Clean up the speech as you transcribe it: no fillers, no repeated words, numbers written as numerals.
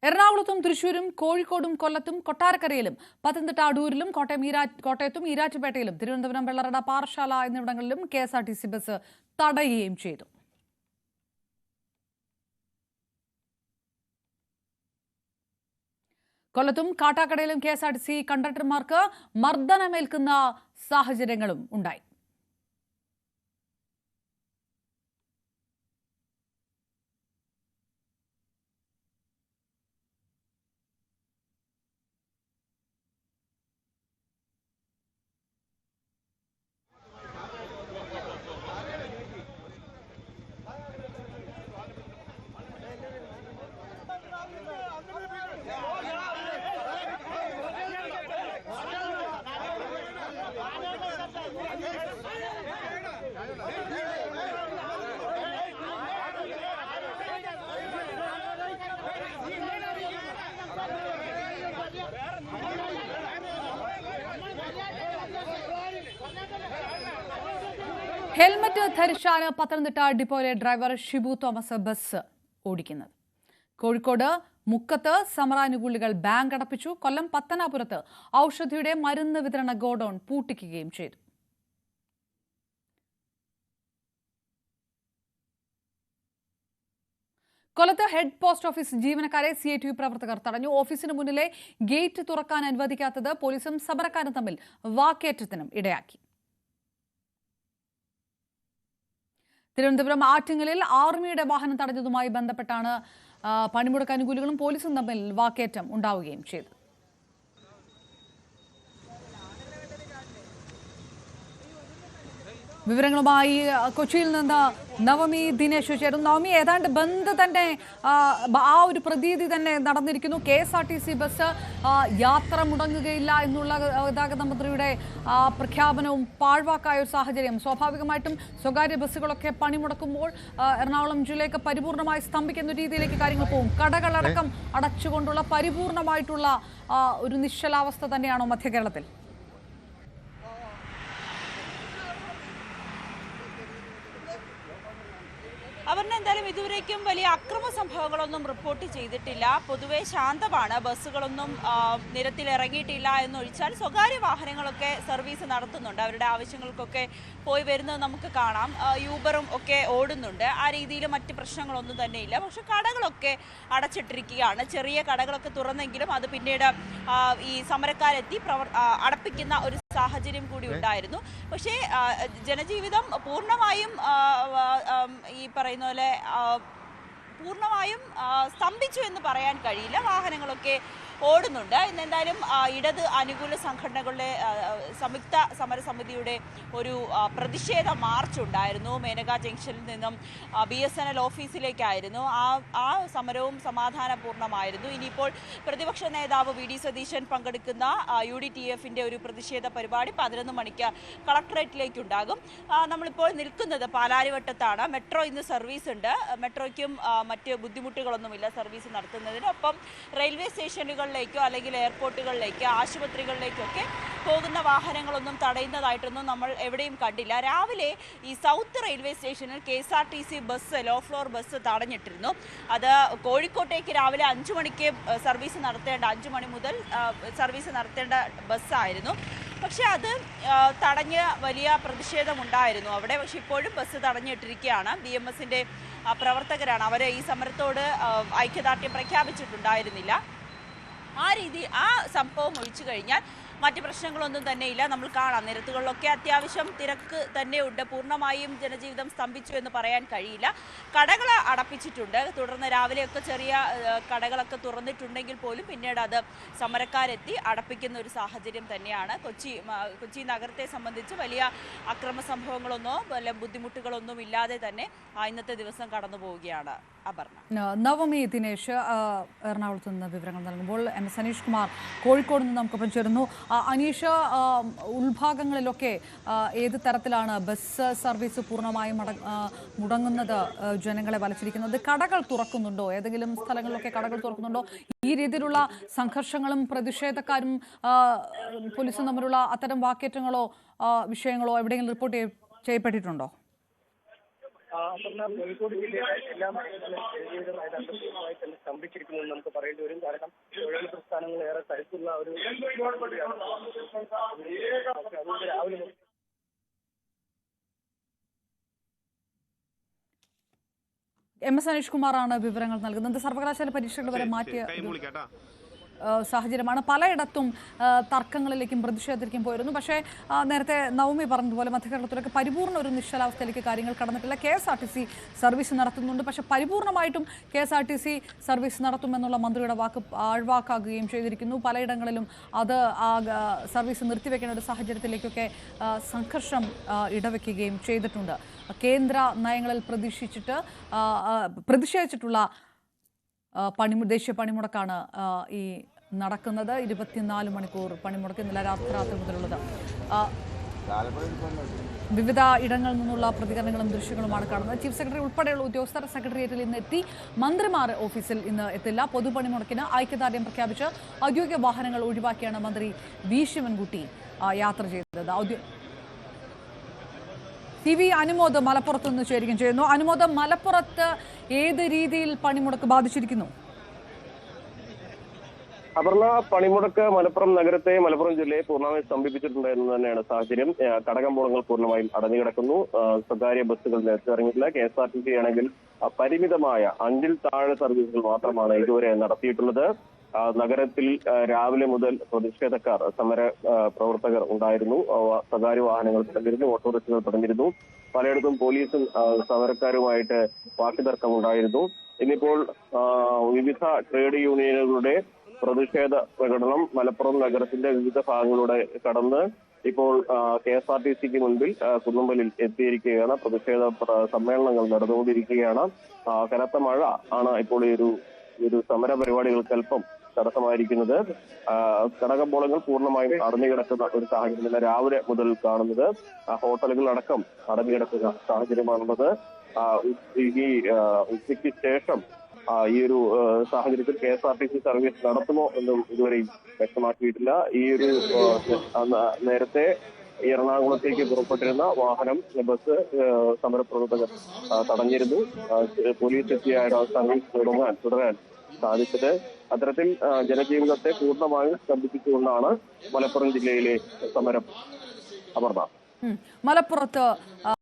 എറണാകുളത്തും തൃശൂരും കോഴിക്കോടും കൊല്ലത്തും കൊട്ടാരക്കരയിലും പത്തനംതിട്ട അടൂരിലും കോട്ടയത്തും ഈരാറ്റുപേട്ടയിലും തിരുവനന്തപുരം വെള്ളറട പാറശാല എന്നിവിടങ്ങളിലും കെഎസ്ആർടിസി ബസ് തടയുകയും ചെയ്തു. കൊല്ലത്തും കാട്ടാക്കടയിലും കെഎസ്ആർടിസി കണ്ടക്ടർമാർക്ക് മർദ്ദനമേൽക്കുന്ന സാഹചര്യങ്ങളും ഉണ്ടായി. ഹെൽമറ്റ് ധരിച്ചാണ് പത്തനംതിട്ട ഡിപ്പോയിലെ ഡ്രൈവർ ഷിബു തോമസ് ബസ് ഓടിക്കുന്നത്. കോഴിക്കോട് മുക്കത്ത് സമരാനുകൂലികൾ ബാങ്ക് അടപ്പിച്ചു. കൊല്ലം പത്തനാപുരത്ത് ഔഷധിയുടെ മരുന്ന് വിതരണ ഗോഡൌൺ പൂട്ടിക്കുകയും ചെയ്തു. കൊല്ലത്ത് ഹെഡ് പോസ്റ്റ് ഓഫീസ് ജീവനക്കാരെ CITU പ്രവർത്തകർ തടഞ്ഞു. ഓഫീസിന് മുന്നിലെ ഗേറ്റ് തുറക്കാൻ അനുവദിക്കാത്തത് പോലീസും സമരക്കാരും തമ്മിൽ വാക്കേറ്റത്തിനും ഇടയാക്കി. തിരുവനന്തപുരം ആറ്റിങ്ങലിൽ ആർമിയുടെ വാഹനം തടഞ്ഞതുമായി ബന്ധപ്പെട്ടാണ് പണിമുടക്ക് അനുകൂലികളും പോലീസും തമ്മിൽ വാക്കേറ്റം ഉണ്ടാവുകയും ചെയ്തത്. വിവരങ്ങളുമായി കൊച്ചിയിൽ നിന്ന് നവമി ദിനേശ് ചേരുന്നു. നവമി, ഏതാണ്ട് ബന്ദ് തന്നെ ആ ഒരു പ്രതീതി തന്നെ നടന്നിരിക്കുന്നു. KSRTC ബസ് യാത്ര മുടങ്ങുകയില്ല എന്നുള്ള ഗതാഗത മന്ത്രിയുടെ പ്രഖ്യാപനവും പാഴ്വാക്കായ ഒരു സാഹചര്യം. സ്വാഭാവികമായിട്ടും സ്വകാര്യ ബസ്സുകളൊക്കെ പണിമുടക്കുമ്പോൾ എറണാകുളം ജില്ലയ്ക്ക് പരിപൂർണമായി സ്തംഭിക്കുന്ന രീതിയിലേക്ക് കാര്യങ്ങൾ പോകും. കടകളടക്കം അടച്ചുകൊണ്ടുള്ള പരിപൂർണമായിട്ടുള്ള ഒരു നിശ്ചലാവസ്ഥ തന്നെയാണോ മധ്യ കേരളത്തിൽ? അവരിന് എന്തായാലും ഇതുവരേക്കും വലിയ അക്രമ സംഭവങ്ങളൊന്നും റിപ്പോർട്ട് ചെയ്തിട്ടില്ല. പൊതുവെ ശാന്തമാണ്. ബസ്സുകളൊന്നും നിരത്തിലിറങ്ങിയിട്ടില്ല എന്നൊഴിച്ചാൽ സ്വകാര്യ വാഹനങ്ങളൊക്കെ സർവീസ് നടത്തുന്നുണ്ട്. അവരുടെ ആവശ്യങ്ങൾക്കൊക്കെ പോയി വരുന്നത് നമുക്ക് കാണാം. യൂബറും ഒക്കെ ഓടുന്നുണ്ട്. ആ രീതിയിൽ മറ്റ് പ്രശ്നങ്ങളൊന്നും തന്നെയില്ല. പക്ഷെ കടകളൊക്കെ അടച്ചിട്ടിരിക്കുകയാണ്. ചെറിയ കടകളൊക്കെ തുറന്നെങ്കിലും അത് പിന്നീട് ഈ സമരക്കാരെത്തി അടപ്പിക്കുന്ന ഒരു സാഹചര്യം കൂടി ഉണ്ടായിരുന്നു. പക്ഷേ ജനജീവിതം പൂർണ്ണമായും ഈ പറയുന്ന പോലെ പൂർണ്ണമായും സ്തംഭിച്ചു എന്ന് പറയാൻ കഴിയില്ല. വാഹനങ്ങളൊക്കെ ഓടുന്നുണ്ട്. ഇന്നെന്തായാലും ഇടത് അനുകൂല സംഘടനകളുടെ സംയുക്ത സമരസമിതിയുടെ ഒരു പ്രതിഷേധ മാർച്ച് ഉണ്ടായിരുന്നു. മേനക ജംഗ്ഷനിൽ നിന്നും BSNL ഓഫീസിലേക്കായിരുന്നു. ആ സമരവും സമാധാനപൂർണ്ണമായിരുന്നു. ഇനിയിപ്പോൾ പ്രതിപക്ഷ നേതാവ് VD സതീശൻ പങ്കെടുക്കുന്ന UDTF-ന്റെ ഒരു പ്രതിഷേധ പരിപാടി 11 മണിക്ക് കളക്ടറേറ്റിലേക്കുണ്ടാകും. നമ്മളിപ്പോൾ നിൽക്കുന്നത് പാലാരിവട്ടത്താണ്. മെട്രോ ഇന്ന് സർവീസ് ഉണ്ട്. മെട്രോയ്ക്കും മറ്റ് ബുദ്ധിമുട്ടുകളൊന്നുമില്ല സർവീസ് നടത്തുന്നതിന്. ഒപ്പം റെയിൽവേ സ്റ്റേഷനുകളിലേക്കോ അല്ലെങ്കിൽ എയർപോർട്ടുകളിലേക്കോ ആശുപത്രികളിലേക്കൊക്കെ പോകുന്ന വാഹനങ്ങളൊന്നും തടയുന്നതായിട്ടൊന്നും നമ്മൾ എവിടെയും കണ്ടില്ല. രാവിലെ ഈ സൗത്ത് റെയിൽവേ സ്റ്റേഷനിൽ KSRTC bus low floor bus തടഞ്ഞിട്ടിരുന്നു. അത് കോഴിക്കോട്ടേക്ക് രാവിലെ 5 മണിക്ക് സർവീസ് നടത്തേണ്ട 5 മണി മുതൽ സർവീസ് നടത്തേണ്ട ബസ്സായിരുന്നു. പക്ഷേ അത് തടഞ്ഞ് വലിയ പ്രതിഷേധമുണ്ടായിരുന്നു അവിടെ. പക്ഷെ ഇപ്പോഴും ബസ് തടഞ്ഞിട്ടിരിക്കുകയാണ്. BMS-ന്റെ പ്രവർത്തകരാണ്. അവർ ഈ സമരത്തോട് ഐക്യദാർഢ്യം പ്രഖ്യാപിച്ചിട്ടുണ്ടായിരുന്നില്ല. ആ സംഭവം ഒഴിച്ചു കഴിഞ്ഞാൽ മറ്റ് പ്രശ്നങ്ങളൊന്നും തന്നെയില്ല. നമ്മൾ കാണാം നിരത്തുകളിലൊക്കെ അത്യാവശ്യം തിരക്ക് തന്നെയുണ്ട്. പൂർണ്ണമായും ജനജീവിതം സ്തംഭിച്ചു എന്ന് പറയാൻ കഴിയില്ല. കടകൾ അടപ്പിച്ചിട്ടുണ്ട്. തുടർന്ന് രാവിലെയൊക്കെ ചെറിയ കടകളൊക്കെ തുറന്നിട്ടുണ്ടെങ്കിൽ പോലും പിന്നീട് അത് സമരക്കാരെത്തി അടപ്പിക്കുന്ന ഒരു സാഹചര്യം തന്നെയാണ്. കൊച്ചി നഗരത്തെ സംബന്ധിച്ച് വലിയ അക്രമ സംഭവങ്ങളൊന്നോ വല്ല ബുദ്ധിമുട്ടുകളൊന്നും ഇല്ലാതെ തന്നെ ഇന്നത്തെ ദിവസം കടന്നു പോവുകയാണ്. അപർണ. നവമി ദിനേശ് എറണാകുളത്ത് നിന്ന് വിവരങ്ങൾ നൽകുമ്പോൾ MS അനീഷ് കുമാർ കോഴിക്കോട് നിന്ന് നമുക്കൊപ്പം ചേരുന്നു. അനീഷ്, ഉൾഭാഗങ്ങളിലൊക്കെ ഏത് തരത്തിലാണ് ബസ് സർവീസ് പൂർണ്ണമായും മുടങ്ങുന്നത് ജനങ്ങളെ വലച്ചിരിക്കുന്നത്? കടകൾ തുറക്കുന്നുണ്ടോ? ഏതെങ്കിലും സ്ഥലങ്ങളിലൊക്കെ കടകൾ തുറക്കുന്നുണ്ടോ? ഈ രീതിയിലുള്ള സംഘർഷങ്ങളും പ്രതിഷേധക്കാരും പോലീസും തമ്മിലുള്ള അത്തരം വാക്കേറ്റങ്ങളോ വിഷയങ്ങളോ എവിടെയെങ്കിലും റിപ്പോർട്ട് ചെയ്യപ്പെട്ടിട്ടുണ്ടോ? അപർണ, കോഴിക്കോട് ജില്ലയിലെ എല്ലാ മേഖലകളിലും ജനജീവിതം ഏതാണ്ട് പൂർണ്ണമായി തന്നെ സ്തംഭിച്ചിരിക്കുമെന്ന് നമുക്ക് പറയേണ്ടി വരും. കാരണം തൊഴിൽ പ്രസ്ഥാനങ്ങൾ ഏറെ കരുത്തുള്ള ഒരു അതുകൊണ്ട് രാവിലെ MS അനീഷ് കുമാറാണ് വിവരങ്ങൾ നൽകുന്നത്. സർവകലാശാല പരീക്ഷകൾ വരെ മാറ്റിയ സാഹചര്യമാണ്. പലയിടത്തും തർക്കങ്ങളിലേക്കും പ്രതിഷേധത്തിലേക്കും പോയിരുന്നു. പക്ഷേ നേരത്തെ നവമി പറഞ്ഞതുപോലെ മധ്യകേരളത്തിലൊക്കെ പരിപൂർണ്ണ ഒരു നിശ്ചലാവസ്ഥയിലേക്ക് കാര്യങ്ങൾ കടന്നിട്ടില്ല. KSRTC സർവീസ് നടത്തുന്നുണ്ട്. പക്ഷേ പരിപൂർണ്ണമായിട്ടും KSRTC സർവീസ് നടത്തുമെന്നുള്ള മന്ത്രിയുടെ വാക്ക് ആഴ്വാക്കാകുകയും ചെയ്തിരിക്കുന്നു. പലയിടങ്ങളിലും അത് സർവീസ് നിർത്തിവെക്കുന്ന ഒരു സാഹചര്യത്തിലേക്കൊക്കെ സംഘർഷം ഇടവെക്കുകയും ചെയ്തിട്ടുണ്ട്. കേന്ദ്ര നയങ്ങളിൽ പ്രതിഷേധിച്ചിട്ടുള്ള ദേശീയ പണിമുടക്കാണ് ഈ നടക്കുന്നത്. 24 മണിക്കൂർ പണിമുടക്ക് ഇന്നലെ രാത്രി മുതലുള്ളത്. വിവിധ ഇടങ്ങളിൽ നിന്നുള്ള പ്രതികരണങ്ങളും ദൃശ്യങ്ങളുമാണ് കാണുന്നത്. ചീഫ് സെക്രട്ടറി ഉൾപ്പെടെയുള്ള ഉദ്യോഗസ്ഥർ സെക്രട്ടേറിയറ്റിൽ ഇന്ന് എത്തി. മന്ത്രിമാർ ഓഫീസിൽ ഇന്ന് എത്തില്ല. പൊതുപണിമുടക്കിന് ഐക്യദാർഢ്യം പ്രഖ്യാപിച്ച് ഔദ്യോഗിക വാഹനങ്ങൾ ഒഴിവാക്കിയാണ് മന്ത്രി വി ശിവൻകുട്ടി യാത്ര ചെയ്തത്. TV അനുമോദ് മലപ്പുറത്ത് നിന്ന് ചേരുകയും ചെയ്യുന്നു. അനുമോദ്, മലപ്പുറത്ത് ഏത് രീതിയിൽ പണിമുടക്ക് ബാധിച്ചിരിക്കുന്നു? അപർണ, പണിമുടക്ക് മലപ്പുറം നഗരത്തെ, മലപ്പുറം ജില്ലയെ പൂർണ്ണമായും സ്തംഭിപ്പിച്ചിട്ടുണ്ട് എന്ന് തന്നെയാണ് സാഹചര്യം. കടകമ്പോളങ്ങൾ പൂർണ്ണമായും അടഞ്ഞുകിടക്കുന്നു. സ്വകാര്യ ബസ്സുകൾ നേരത്തെ ഇറങ്ങിയിട്ടില്ല. KSRTC ആണെങ്കിൽ പരിമിതമായ 5-ൽ താഴെ സർവീസുകൾ മാത്രമാണ് ഇതുവരെ നടത്തിയിട്ടുള്ളത്. നഗരത്തിൽ രാവിലെ മുതൽ പ്രതിഷേധക്കാർ, സമര പ്രവർത്തകർ ഉണ്ടായിരുന്നു. സ്വകാര്യ വാഹനങ്ങൾ തടഞ്ഞിരുന്നു, ഓട്ടോറിക്ഷകൾ തടഞ്ഞിരുന്നു. പലയിടത്തും പോലീസും സമരക്കാരുമായിട്ട് വാക്കുതർക്കമുണ്ടായിരുന്നു. ഇന്നിപ്പോൾ വിവിധ ട്രേഡ് യൂണിയനുകളുടെ പ്രതിഷേധ പ്രകടനം മലപ്പുറം നഗരത്തിന്റെ വിവിധ ഭാഗങ്ങളിലൂടെ കടന്ന് ഇപ്പോൾ KSRTCക്ക് മുൻപിൽ കുന്നമ്പലിൽ എത്തിയിരിക്കുകയാണ്. പ്രതിഷേധ സമ്മേളനങ്ങൾ നടന്നുകൊണ്ടിരിക്കുകയാണ്. കനത്ത മഴ ആണ് ഇപ്പോൾ ഈ ഒരു സമര പരിപാടികൾക്ക് അല്പം തടസ്സമായിരിക്കുന്നത്. കടകമ്പോളങ്ങൾ പൂർണ്ണമായും അടഞ്ഞുകിടക്കുന്ന ഒരു സാഹചര്യം രാവിലെ മുതൽ കാണുന്നത്. ഹോട്ടലുകളടക്കം അടഞ്ഞുകിടക്കുന്ന സാഹചര്യമാണുള്ളത്. ഈ ഉച്ചയ്ക്ക് ശേഷം ഈ ഒരു സാഹചര്യത്തിൽ KSRTC സർവീസ് നടത്തുമോ എന്നും ഇതുവരെയും വ്യക്തമാക്കിയിട്ടില്ല. ഈ ഒരു നേരത്തെ എറണാകുളത്തേക്ക് പുറപ്പെട്ടിരുന്ന വാഹനം, ബസ് സമരപ്രവർത്തകർ തടഞ്ഞിരുന്നു. പോലീസ് എത്തിയാണ് സർവീസ് തുടരാൻ സാധിച്ചത്. അത്തരത്തിൽ ജനജീവിതത്തെ പൂർണ്ണമായും സ്തംഭിപ്പിച്ചുകൊണ്ടാണ് മലപ്പുറം ജില്ലയിലെ സമരം. അപർണ, മലപ്പുറത്ത്